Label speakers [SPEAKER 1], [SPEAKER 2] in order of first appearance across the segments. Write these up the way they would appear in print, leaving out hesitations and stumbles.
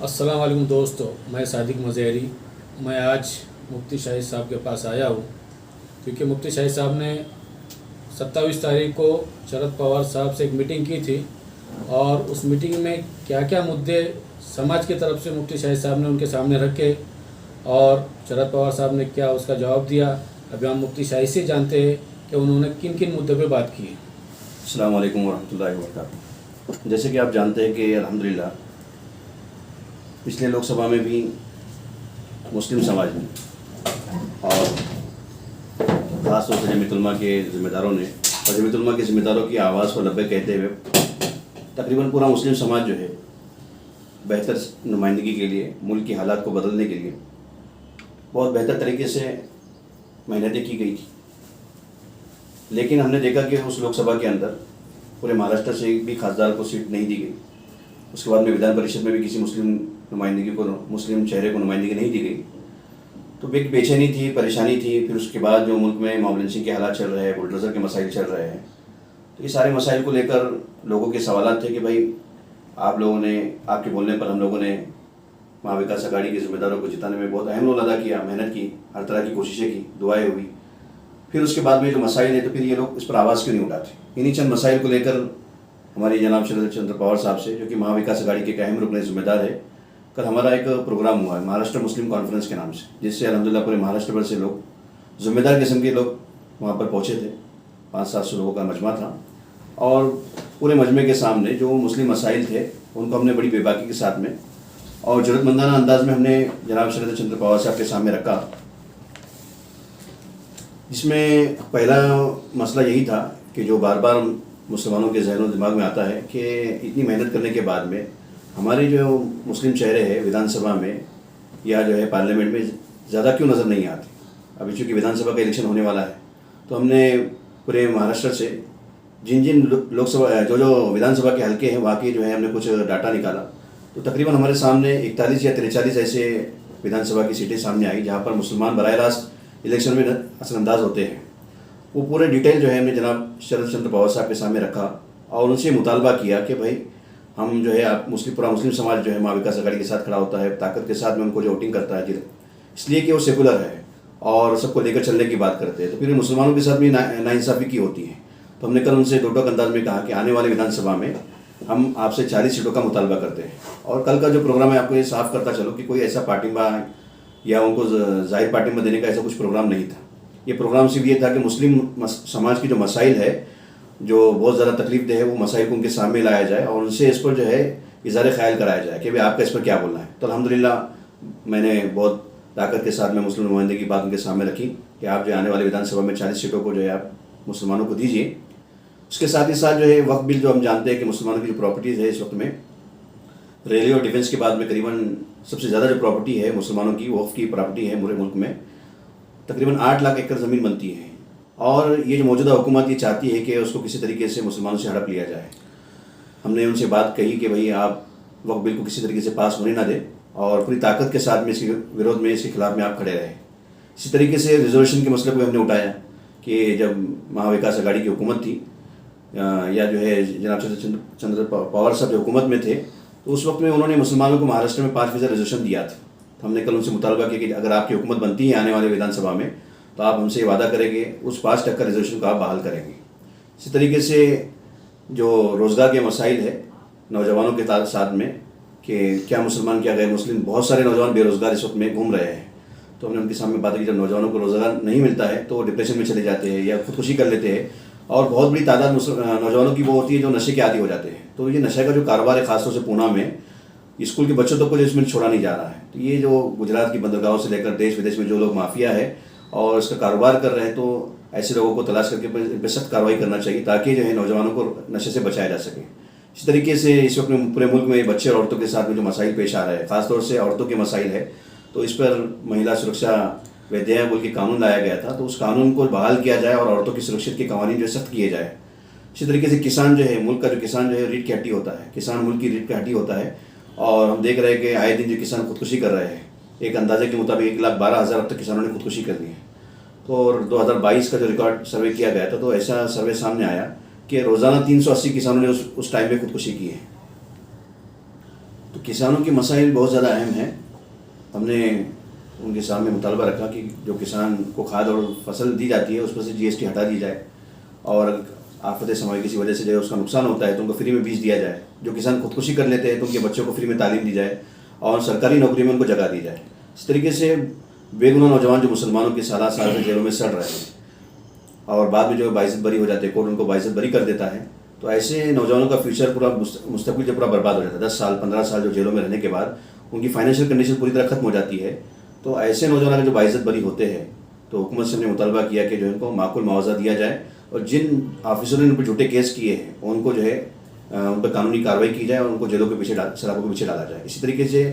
[SPEAKER 1] अस्सलाम वालेकुम दोस्तों, मैं सादिक मज़हरी। मैं आज मुफ्ती शाहिद साहब के पास आया हूँ क्योंकि मुफ्ती शाहिद साहब ने 27 तारीख को शरद पवार साहब से एक मीटिंग की थी और उस मीटिंग में क्या क्या मुद्दे समाज की तरफ से मुफ्ती शाहिद साहब ने उनके सामने रखे और शरद पवार साहब ने क्या उसका जवाब दिया। अभी हम मुफ्ती शाहिद से जानते हैं कि उन्होंने किन किन मुद्दों पर बात की।
[SPEAKER 2] अस्सलाम वालेकुम वरहमतुल्लाहि वबरकातुहू। जैसे कि आप जानते हैं कि अल्हम्दुलिल्लाह पिछले लोकसभा में भी मुस्लिम समाज ने और ख़ास तौर से जमीयत उलमा के ज़िम्मेदारों ने और जमीयत उलमा के ज़िम्मेदारों की आवाज़ को लब्बे कहते हुए तकरीबन पूरा मुस्लिम समाज जो है बेहतर नुमाइंदगी के लिए, मुल्क की हालात को बदलने के लिए बहुत बेहतर तरीके से मेहनतें की गई थी। लेकिन हमने देखा कि उस लोकसभा के अंदर पूरे महाराष्ट्र से भी खासदार को सीट नहीं दी गई। उसके बाद में विधान परिषद में भी किसी मुस्लिम मुस्लिम चेहरे को नुमाइंदगी नहीं दी गई। तो एक बेचैनी थी, परेशानी थी। फिर उसके बाद जो मुल्क में मॉब लिंचिंग के हालात चल रहे हैं, बुलडोज़र के मसाइल चल रहे हैं, तो ये सारे मसाइल को लेकर लोगों के सवाल थे कि भाई आप लोगों ने, आपके बोलने पर हम लोगों ने महाविकास अघाड़ी के ज़िम्मेदारों को जिताने में बहुत अहम रोल अदा किया, मेहनत की, हर तरह की कोशिशें की, दुआएं हुई। फिर उसके बाद में जो मसाइल है तो फिर ये लोग इस पर आवाज़ क्यों नहीं उठाते। इन्हीं चंद मसाइल को लेकर हमारे जनाब शरद चंद्र पवार साहब से, जो कि महाविकास अघाड़ी के एक अहम रुकन ज़िम्मेदार है, कल हमारा एक प्रोग्राम हुआ है महाराष्ट्र मुस्लिम कॉन्फ्रेंस के नाम से, जिससे अल्हम्दुलिल्लाह पूरे महाराष्ट्र भर से लोग, ज़िम्मेदार किस्म के लोग वहाँ पर पहुँचे थे। 500-700 लोगों का मजमा था और पूरे मजमे के सामने जो मुस्लिम मसाइल थे उनको हमने बड़ी बेबाकी के साथ में और ज़रूरतमंदाना अंदाज में हमने जनाब शरद चंद्र पवार साहब के सामने रखा। जिसमें पहला मसला यही था कि जो बार बार मुसलमानों के जहनों दिमाग में आता है कि इतनी मेहनत करने के बाद में हमारे जो मुस्लिम चेहरे हैं विधानसभा में या जो है पार्लियामेंट में ज़्यादा क्यों नज़र नहीं आते। अभी चूँकि विधानसभा का इलेक्शन होने वाला है तो हमने पूरे महाराष्ट्र से जिन लोकसभा जो विधानसभा के हल्के हैं वहाँ की जो है हमने कुछ डाटा निकाला। तो तकरीबन हमारे सामने 41 या 43 ऐसे विधानसभा की सीटें सामने आई जहाँ पर मुसलमान बराह रास्त इलेक्शन में असरअंदाज होते हैं। वो पूरे डिटेल जो है हमने जनाब शरद चंद्र पवार साहब के सामने रखा और उनसे मुतालबा किया कि भाई हम जो है आप पूरा मुस्लिम समाज जो है महाविकास अघाड़ी के साथ खड़ा होता है, ताकत के साथ में उनको जो वोटिंग करता है इसलिए कि वो सेकुलर है और सबको लेकर चलने की बात करते हैं। तो फिर मुसलमानों के साथ भी नाइंसाफ़ी की होती है। तो हमने कल उनसे दो अंदाज में कहा कि आने वाले विधानसभा में हम आपसे 40 सीटों का मुतालबा करते हैं। और कल का जो प्रोग्राम है आपको ये साफ करता चलो कि कोई ऐसा पार्टिंबा या उनको जाहिर पार्टिंबा देने का ऐसा कुछ प्रोग्राम नहीं था। ये प्रोग्राम सिर्फ ये था कि मुस्लिम समाज की जो मसाइल है, जो बहुत ज़्यादा तकलीफ दे है, वो मसाइल को उनके सामने लाया जाए और उनसे इस पर जो है इज़हार ख्याल कराया जाए कि भाई आपका इस पर क्या बोलना है। तो अल्हम्दुलिल्लाह मैंने बहुत ताकत के साथ में मुस्लिम नुमाइंदगी की बात उनके सामने रखी कि आप जो आने वाले विधानसभा में 40 सीटों को जो है आप मुसलमानों को दीजिए। उसके साथ ही साथ जो है वक्फ बिल, जो हम जानते हैं कि मुसलमानों की जो प्रॉपर्टीज़ है इस वक्त में रेलवे और डिफेंस के बाद में करीबन सबसे ज़्यादा जो प्रॉपर्टी है मुसलमानों की वक्फ की प्रॉपर्टी है पूरे मुल्क में, तकरीबन 8 लाख एकड़ ज़मीन बनती है। और ये जो मौजूदा हुकूमत ये चाहती है कि उसको किसी तरीके से मुसलमानों से हड़प लिया जाए। हमने उनसे बात कही कि भाई आप वक्फ बिल को किसी तरीके से पास होने ना दें और पूरी ताकत के साथ में इसके विरोध में, इसके खिलाफ में आप खड़े रहे। इसी तरीके से रिजर्वेशन के मसले को हमने उठाया कि जब महाविकास अघाड़ी की हुकूमत थी या जो है जनाब शरद चंद्र पवार साहब जो हुकूमत में थे, तो उस वक्त में उन्होंने मुसलमानों को महाराष्ट्र में 5% रिजर्वेशन दिया था। तो हमने कल उनसे मुतालबा किया कि अगर आपकी हुकूमत बनती है आने वाले विधानसभा में तो आप हमसे वादा करेंगे उस 5% रिजर्वेशन को आप बहाल करेंगे। इसी तरीके से जो रोज़गार के मसाइल है नौजवानों के साथ में कि क्या मुसलमान क्या गैर मुस्लिम, बहुत सारे नौजवान बेरोज़गार इस वक्त में घूम रहे हैं। तो हमने उनके सामने बात की जब नौजवानों को रोज़गार नहीं मिलता है तो डिप्रेशन में चले जाते हैं या खुदकुशी कर लेते हैं और बहुत बड़ी तादाद नौजवानों की वो होती है जो नशे के आदी हो जाते हैं। तो ये नशे का जो कारोबार है ख़ासतौर से पूना में स्कूल के बच्चों तक को जो इसमें छोड़ा नहीं जा रहा है। तो ये जो गुजरात की बंदरगाहों से लेकर देश विदेश में जो लोग माफिया है और इसका कारोबार कर रहे हैं, तो ऐसे लोगों को तलाश करके इन पर सख्त कार्रवाई करना चाहिए ताकि जो है नौजवानों को नशे से बचाया जा सके। इस तरीके से इस वक्त पूरे मुल्क में बच्चे और औरतों के साथ में जो मसाइल पेश आ रहे हैं, ख़ासतौर से औरतों के मसाइल है, तो इस पर महिला सुरक्षा विधेयक बोल के कानून लाया गया था। तो उस कानून को बहाल किया जाए और औरतों की सुरक्षित के कवानीन जो सख्त किए जाए। इसी तरीके से किसान जो है, मुल्क का जो किसान जो है रीढ़ की हड्डी होता है, किसान मुल्क की रीढ़ की हड्डी होता है और हम देख रहे हैं कि आए दिन जो किसान खुदकुशी कर रहे हैं, एक अंदाजे के मुताबिक 1,12,000 अब तक किसानों ने खुदकुशी कर दी है। तो 2022 का जो रिकॉर्ड सर्वे किया गया था तो ऐसा सर्वे सामने आया कि रोज़ाना 380 किसानों ने उस टाइम में खुदकुशी की है। तो किसानों की मसाइल बहुत ज़्यादा अहम हैं। हमने उनके सामने मुतालबा रखा कि जो किसान को खाद और फसल दी जाती है उस पर से GST हटा दी जाए, और आफत समाज किसी वजह से जो है उसका नुकसान होता है तो उनको फ्री में बीज दिया जाए। जो किसान खुदकुशी कर लेते हैं तो उनके बच्चों को फ्री में तालीम दी जाए और सरकारी नौकरी में उनको जगह दी जाए। इस तरीके से बेगुनाह नौजवान जो मुसलमानों के साल से जेलों में सड़ रहे हैं और बाद में जो बाइज्जत बरी हो जाते हैं, कोर्ट उनको बाइज्जत बरी कर देता है, तो ऐसे नौजवानों का फ्यूचर पूरा मुस्तकबिल जो पूरा बर्बाद हो जाता है। 10 साल 15 साल जो जेलों में रहने के बाद उनकी फाइनेंशियल कंडीशन पूरी तरह खत्म हो जाती है। तो ऐसे नौजवान जो बाइज्जत बरी होते हैं तो हुकूमत से हमने मुतालबा किया कि जो इनको माकूल मुआवजा दिया जाए और जिन ऑफिसरों ने उन पर झूठे केस किए हैं उनको जो है उन पर कानूनी कार्रवाई की जाए और उनको जेलों के पीछे सलाखों के पीछे डाला जाए। इसी तरीके से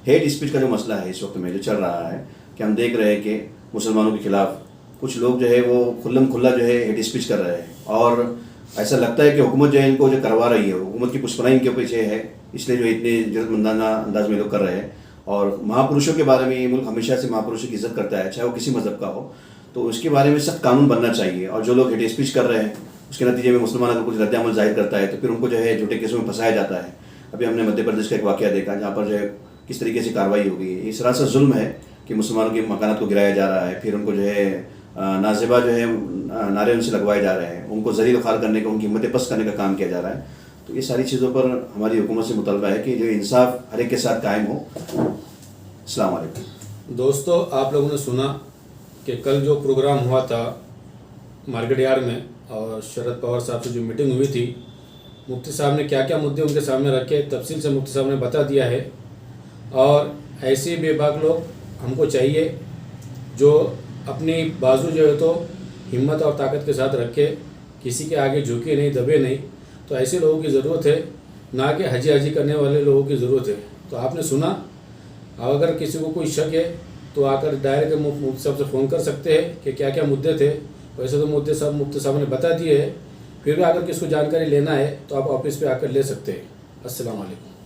[SPEAKER 2] हेट स्पीच का जो मसला है इस वक्त में जो चल रहा है कि हम देख रहे हैं कि मुसलमानों के खिलाफ कुछ लोग जो है वो खुल्लम खुल्ला जो है हेट स्पीच कर रहे हैं, और ऐसा लगता है कि हुकूमत जो है इनको जो करवा रही है, हुकूमत की पुष्पनाई इनके पीछे है, इसलिए जो इतने जरूरतमंदाना अंदाज में लोग कर रहे हैं। और महापुरुषों के बारे में ये मुल्क हमेशा से महापुरुषों की इज्जत करता है, चाहे वो किसी मज़हब का हो, तो उसके बारे में सख्त कानून बनना चाहिए। और जो लोग हेट स्पीच कर रहे हैं उसके नतीजे में मुसलमान अगर कुछ रद्द-ए-अमल जाहिर करता है तो फिर उनको जो है झूठे केसों में फंसाया जाता है। अभी हमने मध्य प्रदेश का एक वाक़या देखा जहाँ पर जो है किस तरीके से कार्रवाई हो गई है। ये सरासर जुल्म है कि मुसलमानों के मकानात को गिराया जा रहा है, फिर उनको जो है नाज़िबा जो है नारे उनसे लगवाए जा रहे हैं, उनको ज़लील व ख़ार करने का, उनकी हिम्मतें पस्त करने का काम किया जा रहा है। तो ये सारी चीज़ों पर हमारी हुकूमत से मुतालबा है कि जो इंसाफ हर एक के साथ कायम हो। अस्सलाम वालेकुम।
[SPEAKER 1] दोस्तों, आप लोगों ने सुना कि कल जो प्रोग्राम हुआ था मार्केट यार्ड में और शरद पवार साहब से जो मीटिंग हुई थी, मुफ्ती साहब ने क्या क्या मुद्दे उनके सामने रखे तफसील से मुफ्ती साहब ने बता दिया है। और ऐसे बेबाक लोग हमको चाहिए जो अपनी बाजू जो है तो हिम्मत और ताकत के साथ रखे, किसी के आगे झुके नहीं, दबे नहीं। तो ऐसे लोगों की ज़रूरत है, ना कि हजी हजी करने वाले लोगों की ज़रूरत है। तो आपने सुना, अगर किसी को कोई शक है तो आकर डायरेक्ट मुफ्ती साहब से फ़ोन कर सकते हैं कि क्या क्या मुद्दे थे। वैसे तो मुफ्ती साहब ने बता दिए हैं, फिर भी अगर किसी को जानकारी लेना है तो आप ऑफिस पे आकर ले सकते हैं। अस्सलाम वालेकुम।